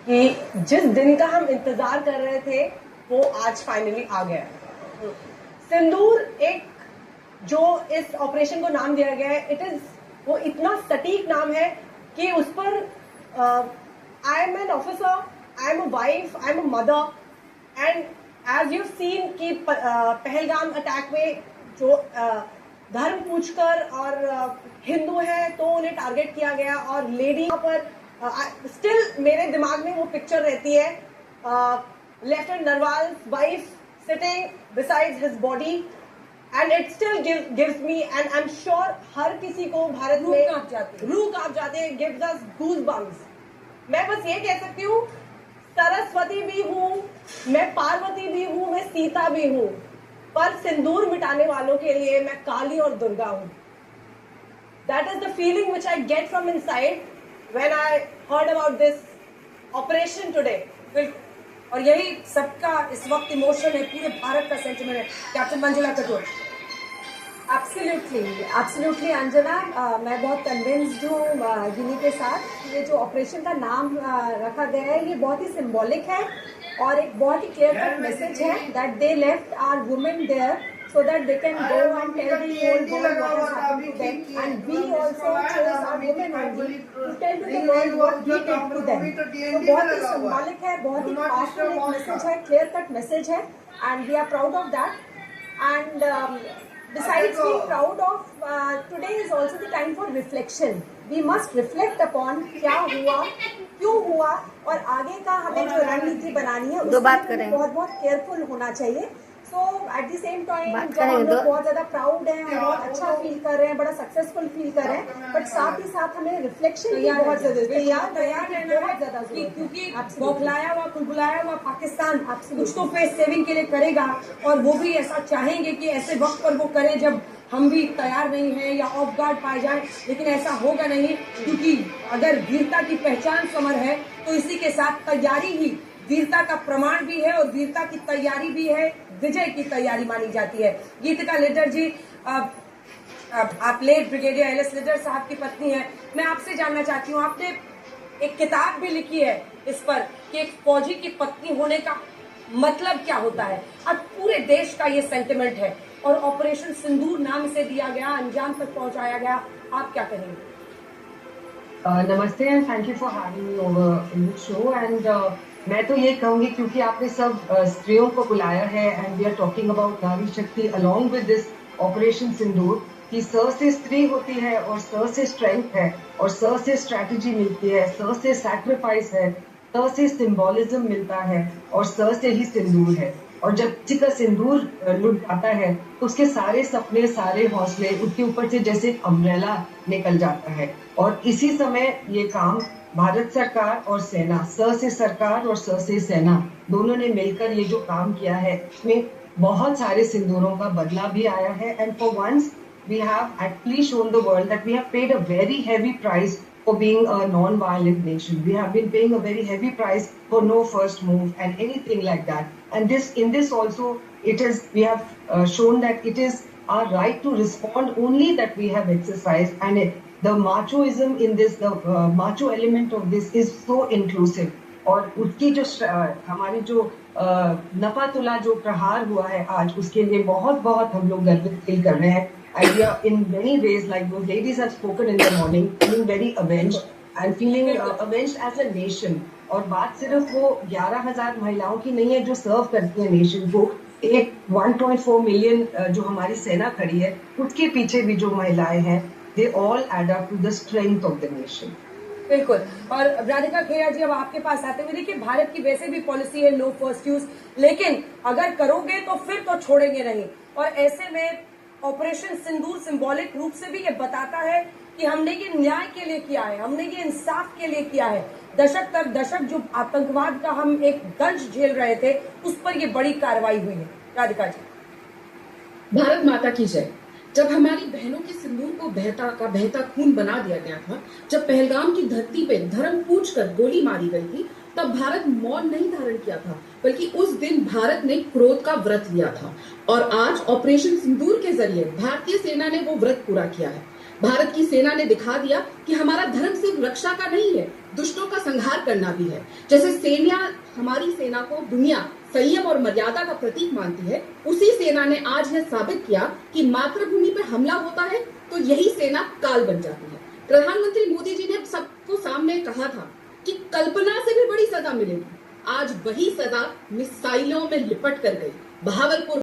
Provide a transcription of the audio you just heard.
कि जिस दिन का हम इंतजार कर रहे थे वो आज फाइनली आ गया। सिंदूर एक जो इस ऑपरेशन को नाम दिया गया है, इट इज वो इतना सटीक नाम है कि उस पर I am an officer, I am a wife, I am a mother, and as you seen कि पहलगाम अटैक में जो धर्म पूछकर और हिंदू है तो उन्हें टारगेट किया गया और लेडी पर स्टिल मेरे दिमाग में वो पिक्चर रहती है, lieutenant Narwal wife sitting beside his body, and it still gives me, and I am sure हर किसी को भारत में रूह कांप जाते हैं, गिव्स अस गूज बम्स। मैं बस ये कह सकती हूँ, सरस्वती भी हूँ मैं, पार्वती भी हूँ मैं, सीता भी हूँ, पर सिंदूर मिटाने वालों के लिए मैं काली और दुर्गा हूँ। That is the feeling which I get from inside when I heard about this operation today. और यही सबका इस वक्त इमोशन है, पूरे भारत का सेंटिमेंट है। कैप्टन मंजुला कटोर। एब्सोल्युटली अंजना, मैं बहुत कन्विंस्ड हूँ गिनी के साथ। ये जो ऑपरेशन का नाम रखा गया है ये बहुत ही सिंबॉलिक है और एक बहुत ही क्लियर कट मैसेज है that they left our women there so that they can go and tell the whole world what has happened to them, and we also chose our women only to tell to the world what we did to them. So बहुत ही symbolic है, बहुत ही powerful एक message है, clear cut message है, and we are proud of that. And besides being proud of, today is also the time for reflection. We must reflect upon क्या हुआ, क्यों हुआ, और आगे का हमें जो रणनीति बनानी है उसमें बहुत केयरफुल होना चाहिए। सो एट द सेम टाइम जब हम लोग बहुत ज्यादा प्राउड हैं, हम बहुत अच्छा फील कर रहे हैं, बड़ा सक्सेसफुल फील कर रहे हैं, बट साथ ही साथ हमें रिफ्लेक्शन की बहुत जरूरत है, तैयार रहना बहुत ज्यादा जरूरी है, क्योंकि बौखलाया हुआ कुलबुलाया हुआ पाकिस्तान कुछ तो फेस सेविंग के लिए करेगा, और वो भी ऐसा चाहेंगे कि ऐसे वक्त पर वो करे जब हम भी तैयार नहीं हैं या ऑफ गार्ड पाए जाए, लेकिन ऐसा होगा नहीं, क्योंकि अगर वीरता की पहचान समर है तो इसी के साथ तैयारी ही वीरता का प्रमाण भी है और वीरता की तैयारी भी है, विजय की तैयारी मानी जाती है। गीतिका लिडर जी, आप लेट ब्रिगेडियर एल.एस. लिडर साहब की पत्नी हैं, मैं आपसे जानना चाहती हूँ, आपने एक किताब भी लिखी है इस पर कि एक फौजी की पत्नी होने का मतलब क्या होता है। अब पूरे देश का ये सेंटिमेंट है और ऑपरेशन सिंदूर नाम इसे दिया गया, अंजाम तक पहुंचाया गया, आप क्या कहेंगे? नमस्ते and thank you for having me over in this show. And मैं तो ये कहूंगी, क्योंकि आपने सब स्त्रियों को बुलाया है and we are talking about नारी शक्ति along with this operation Sindoor, कि स से स्त्री होती है और स से स्ट्रेंथ है और स से स्ट्रैटेजी मिलती है, स से सैक्रिफाइस है, स से सिंबोलिज्म मिलता है और स से ही सिंदूर है। और जब किसी का सिंदूर लुट जाता है तो उसके सारे सपने, सारे हौसले उसके ऊपर से जैसे अम्ब्रेला निकल जाता है। और इसी समय ये काम भारत सरकार और सेना, स से सरकार और स से सेना दोनों ने मिलकर ये जो काम किया है, इसमें बहुत सारे सिंदूरों का बदला भी आया है। And for once we have actually shown the world that we have paid a very heavy price for being a non-violent nation. We have been paying a very heavy price for no first move and anything like that. And in this also, we have shown that it is our right to respond only that we have exercised. And the machoism in this, the macho element of this is so inclusive. और उसकी जो हमारी जो नफातुला जो प्रहार हुआ है आज, उसके लिए बहुत बहुत हम लोग गर्वित फील कर रहे हैं। And we are in many ways, like those ladies have spoken in the morning, feeling very avenged and feeling avenged as a nation. और बात सिर्फ वो 11,000 महिलाओं की नहीं है जो सर्व करती है नेशन को, एक 1.4 मिलियन जो हमारी सेना खड़ी है, उसके पीछे भी जो महिलाएं हैं, they all add up to the strength of the nation. बिल्कुल। और राधिका खेरा जी, अब आपके पास आते हुए, देखिए भारत की वैसे भी पॉलिसी है नो फर्स्ट यूज, लेकिन अगर करोगे तो फिर तो छोड़ेंगे नहीं, और ऐसे में ऑपरेशन सिंदूर सिंबॉलिक रूप से भी ये बताता है कि हमने ये न्याय के लिए किया है, हमने ये इंसाफ के लिए किया है। दशक तर दशक जो आतंकवाद का हम एक दंश झेल रहे थे, उस पर ये बड़ी कार्रवाई हुई है। राधिका जी। भारत माता की जय। जब हमारी बहनों के सिंदूर को बहता खून बना दिया गया था, जब पहलगाम की धरती पे धर्म पूछकर गोली मारी गई थी, तब भारत मौन नहीं धारण किया था, बल्कि उस दिन भारत ने क्रोध का व्रत लिया था। और आज ऑपरेशन सिंदूर के जरिए भारतीय सेना ने वो व्रत पूरा किया है। भारत की सेना ने दिखा दिया कि हमारा धर्म सिर्फ रक्षा का नहीं है, दुष्टों का संहार करना भी है। जैसे सेना हमारी सेना को दुनिया संयम और मर्यादा का प्रतीक मानती है, उसी सेना ने आज यह साबित किया कि मातृभूमि पर हमला होता है तो यही सेना काल बन जाती है। प्रधानमंत्री मोदी जी ने सबको सामने कहा था कि कल्पना से भी बड़ी सजा मिलेगी। आज वही सजा मिसाइलों में लिपट कर गई। बहावलपुर